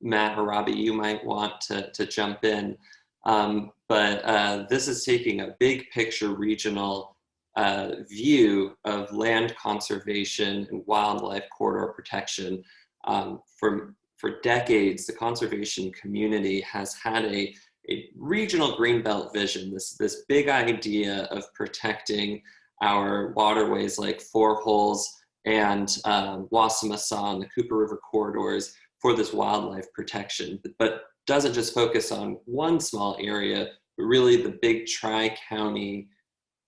Matt or Robbie, you might want to jump in. But this is taking a big picture regional view of land conservation and wildlife corridor protection. For decades, the conservation community has had a regional greenbelt vision, this big idea of protecting our waterways like Four Holes and Wassamasaw and the Cooper River corridors for this wildlife protection, but doesn't just focus on one small area, but really the big tri-county,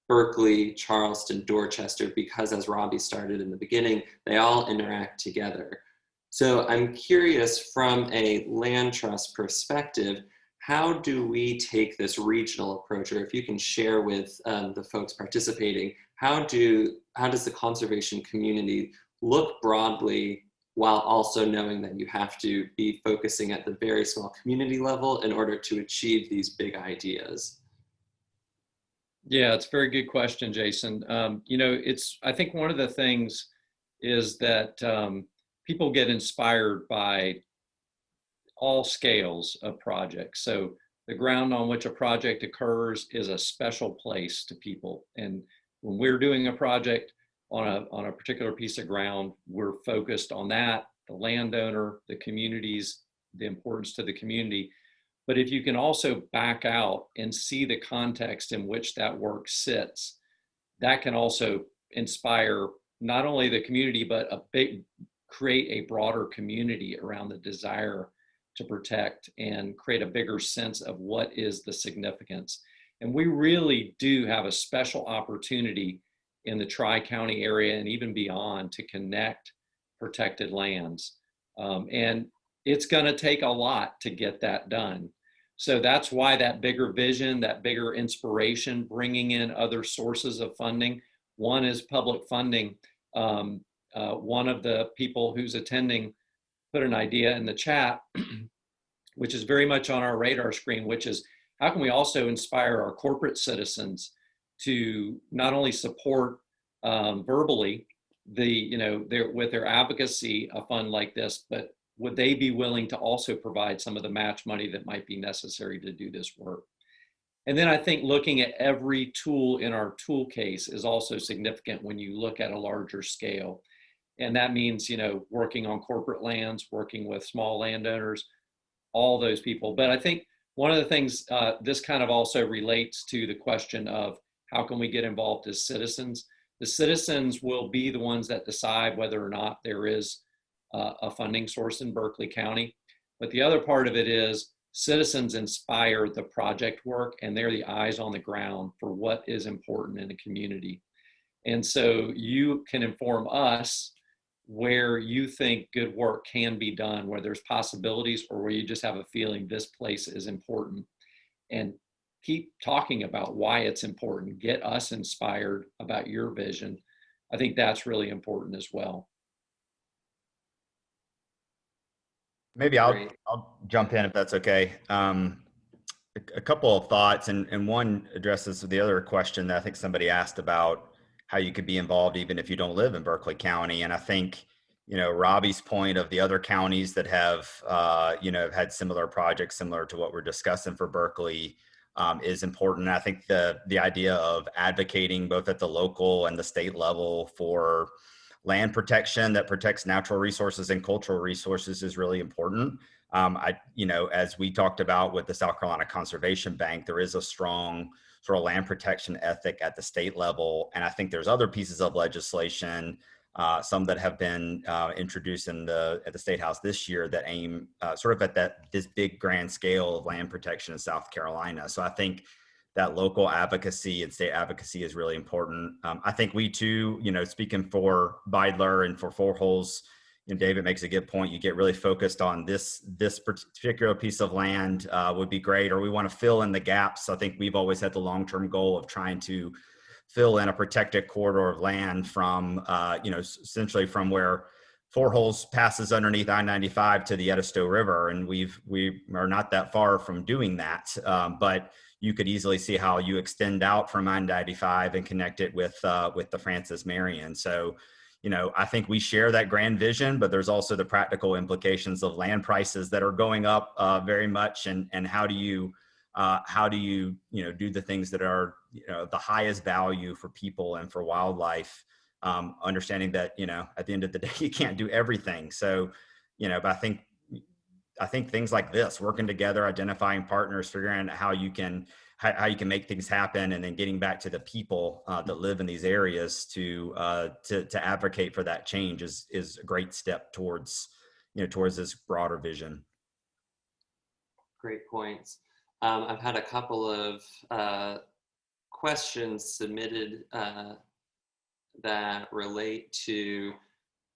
Berkeley, Charleston, Dorchester, because as Robbie started in the beginning, they all interact together. So I'm curious, from a land trust perspective, how do we take this regional approach, or if you can share with the folks participating, how does the conservation community look broadly while also knowing that you have to be focusing at the very small community level in order to achieve these big ideas? Yeah, it's a very good question, Jason. I think one of the things is that people get inspired by all scales of projects. So the ground on which a project occurs is a special place to people. And when we're doing a project on a particular piece of ground, we're focused on that, the landowner, the communities, the importance to the community. But if you can also back out and see the context in which that work sits, that can also inspire not only the community, but create a broader community around the desire to protect and create a bigger sense of what is the significance. And we really do have a special opportunity in the Tri-County area and even beyond to connect protected lands. And it's going to take a lot to get that done. So that's why that bigger vision, that bigger inspiration, bringing in other sources of funding. One is public funding. One of the people who's attending put an idea in the chat, which is very much on our radar screen, which is how can we also inspire our corporate citizens to not only support verbally with their advocacy a fund like this, but would they be willing to also provide some of the match money that might be necessary to do this work? And then I think looking at every tool in our tool case is also significant when you look at a larger scale. And that means, you know, working on corporate lands, working with small landowners, all those people. But I think one of the things, this kind of also relates to the question of how can we get involved as citizens? The citizens will be the ones that decide whether or not there is a funding source in Berkeley County. But the other part of it is citizens inspire the project work, and they're the eyes on the ground for what is important in the community. And so you can inform us where you think good work can be done, where there's possibilities, or where you just have a feeling this place is important. And keep talking about why it's important. Get us inspired about your vision. I think that's really important as well. Maybe I'll jump in if that's okay. A couple of thoughts, and one addresses the other question that I think somebody asked about how you could be involved even if you don't live in Berkeley County. And I think, you know, Robbie's point of the other counties that have, you know, have had similar projects similar to what we're discussing for Berkeley is important. And I think the idea of advocating both at the local and the state level for land protection that protects natural resources and cultural resources is really important. You know, as we talked about with the South Carolina Conservation Bank, there is a strong sort of land protection ethic at the state level. And I think there's other pieces of legislation, some that have been introduced at the State House this year that aim sort of at this big grand scale of land protection in South Carolina. So I think that local advocacy and state advocacy is really important. I think we too, you know, speaking for Byler and for Four Holes, you know, David makes a good point. You get really focused on this particular piece of land would be great, or we want to fill in the gaps. I think we've always had the long-term goal of trying to fill in a protected corridor of land from, you know, essentially from where Four Holes passes underneath I-95 to the Edisto River. And we are not that far from doing that. But you could easily see how you extend out from I-95 and connect it with the Francis Marion. So, you know, I think we share that grand vision, but there's also the practical implications of land prices that are going up very much. And how do you, you know, do the things that are, you know, the highest value for people and for wildlife, understanding that, you know, at the end of the day, you can't do everything. So, you know, but I think things like this, working together, identifying partners, figuring out how you can make things happen, and then getting back to the people that live in these areas to advocate for that change is a great step towards, you know, towards this broader vision. Great points. I've had a couple of questions submitted that relate to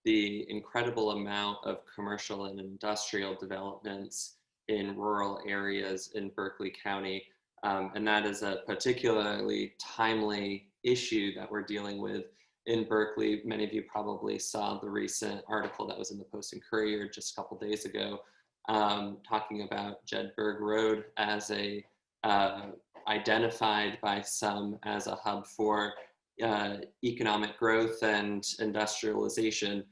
the incredible amount of commercial and industrial developments in rural areas in Berkeley County. And that is a particularly timely issue that we're dealing with in Berkeley. Many of you probably saw the recent article that was in the Post and Courier just a couple days ago, talking about Jedburgh Road as identified by some as a hub for economic growth and industrialization.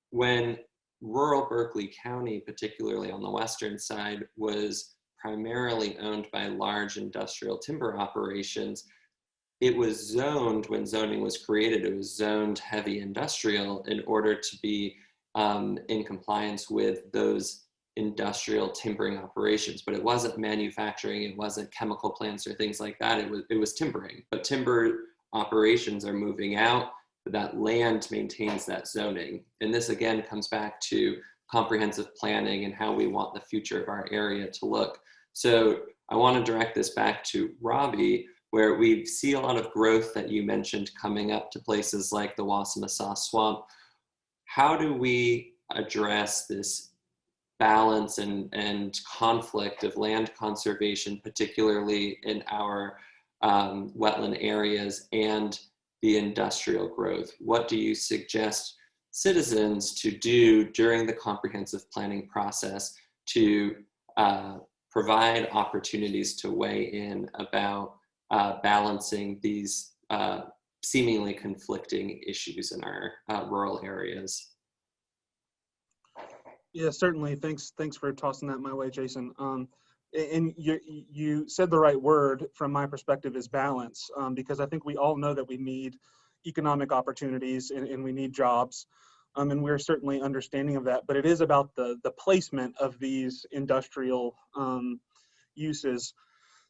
When rural Berkeley County, particularly on the western side, was primarily owned by large industrial timber operations, it was zoned, when zoning was created, it was zoned heavy industrial in order to be in compliance with those industrial timbering operations. But it wasn't manufacturing, it wasn't chemical plants or things like that, it was timbering. But timber operations are moving out, but that land maintains that zoning. And this again comes back to comprehensive planning and how we want the future of our area to look. So I want to direct this back to Robbie, where we see a lot of growth that you mentioned coming up to places like the Wassamasaw Swamp. How do we address this balance and conflict of land conservation, particularly in our wetland areas, and the industrial growth? What do you suggest citizens to do during the comprehensive planning process to provide opportunities to weigh in about balancing these seemingly conflicting issues in our rural areas? Yeah, certainly. Thanks for tossing that my way, Jason. And you said the right word from my perspective is balance, because I think we all know that we need economic opportunities and we need jobs. And we're certainly understanding of that, but it is about the placement of these industrial uses.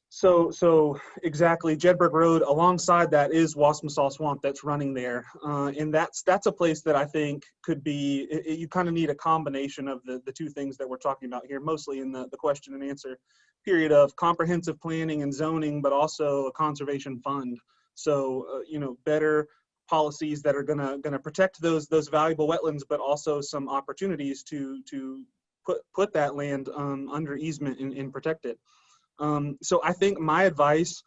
So exactly, Jedburgh Road, alongside that is Wasmasaw Swamp that's running there. And that's a place that I think could be, you kind of need a combination of the two things that we're talking about here, mostly in the question and answer period of comprehensive planning and zoning, but also a conservation fund. So, better policies that are gonna protect those valuable wetlands, but also some opportunities to put that land under easement and protect it. So I think my advice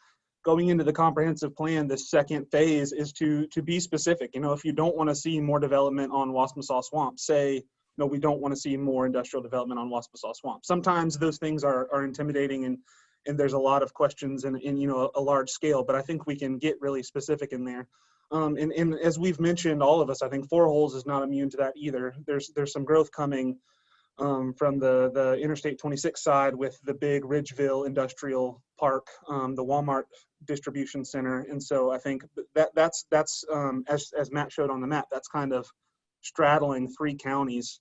going into the comprehensive plan, this second phase, is to be specific. If you don't want to see more development on Wasmasaw Swamp, say, no, we don't want to see more industrial development on Wasmasaw Swamp. Sometimes those things are intimidating and there's a lot of questions and a large scale, but I think we can get really specific in there. And as we've mentioned, all of us, I think Four Holes is not immune to that either. There's some growth coming from the Interstate 26 side with the big Ridgeville Industrial Park, the Walmart distribution center. And so I think that's as Matt showed on the map, that's kind of straddling 3 counties.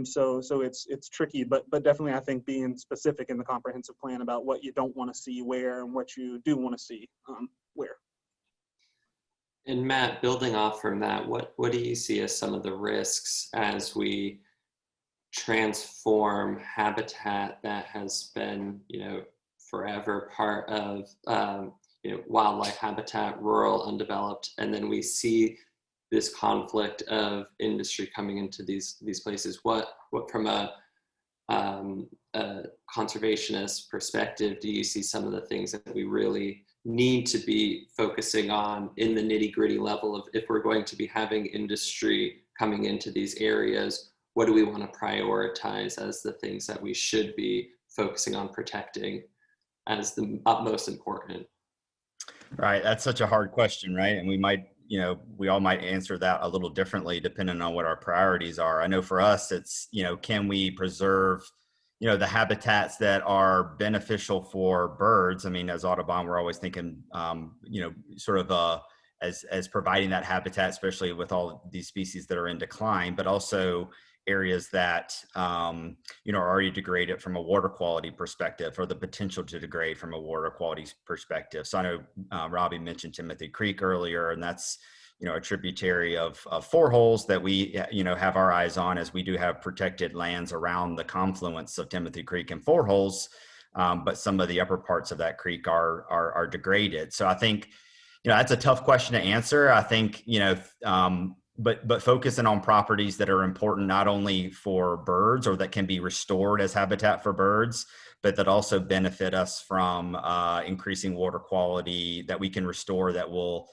So it's tricky, but definitely I think being specific in the comprehensive plan about what you don't want to see where and what you do want to see where. And Matt, building off from that, what do you see as some of the risks as we transform habitat that has been, forever part of, wildlife habitat, rural, undeveloped, and then we see this conflict of industry coming into these places? What from a conservationist perspective, do you see some of the things that we really need to be focusing on in the nitty-gritty level of, if we're going to be having industry coming into these areas, what do we want to prioritize as the things that we should be focusing on protecting as the utmost important? Right. That's such a hard question, right? And we might, we all might answer that a little differently depending on what our priorities are. I know for us, it's, can we preserve, the habitats that are beneficial for birds? I mean, as Audubon, we're always thinking, sort of as providing that habitat, especially with all these species that are in decline, but also areas that, are already degraded from a water quality perspective, or the potential to degrade from a water quality perspective. So I know Robbie mentioned Timothy Creek earlier, and that's, a tributary of Four Holes that we, have our eyes on, as we do have protected lands around the confluence of Timothy Creek and Four Holes. But some of the upper parts of that creek are degraded. So I think, that's a tough question to answer. I think, but focusing on properties that are important not only for birds, or that can be restored as habitat for birds, but that also benefit us from increasing water quality, that we can restore, that will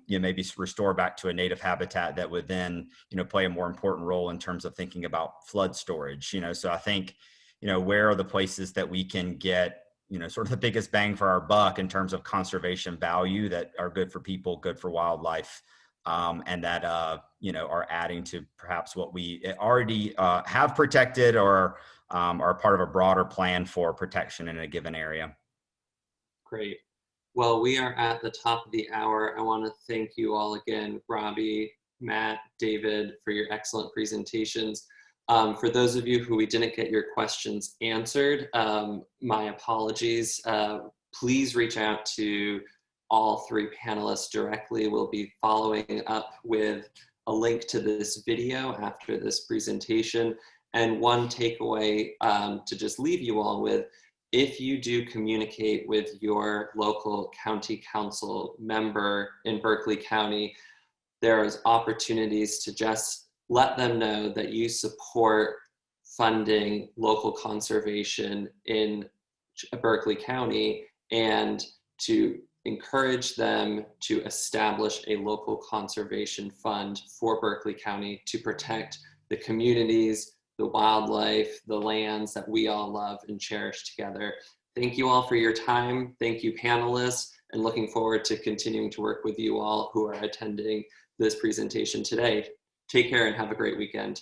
maybe restore back to a native habitat that would then play a more important role in terms of thinking about flood storage. So I think where are the places that we can get sort of the biggest bang for our buck in terms of conservation value, that are good for people, good for wildlife, and that are adding to perhaps what we already have protected, or are part of a broader plan for protection in a given area. Great. Well, we are at the top of the hour. I want to thank you all again, Robbie, Matt, David, for your excellent presentations. For those of you who we didn't get your questions answered, my apologies. Please reach out to all 3 panelists directly. We'll be following up with a link to this video after this presentation. And one takeaway to just leave you all with: if you do communicate with your local county council member in Berkeley County, there's opportunities to just let them know that you support funding local conservation in Berkeley County, and to encourage them to establish a local conservation fund for Berkeley County to protect the communities, the wildlife, the lands that we all love and cherish together. Thank you all for your time. Thank you, panelists, and looking forward to continuing to work with you all who are attending this presentation today. Take care and have a great weekend.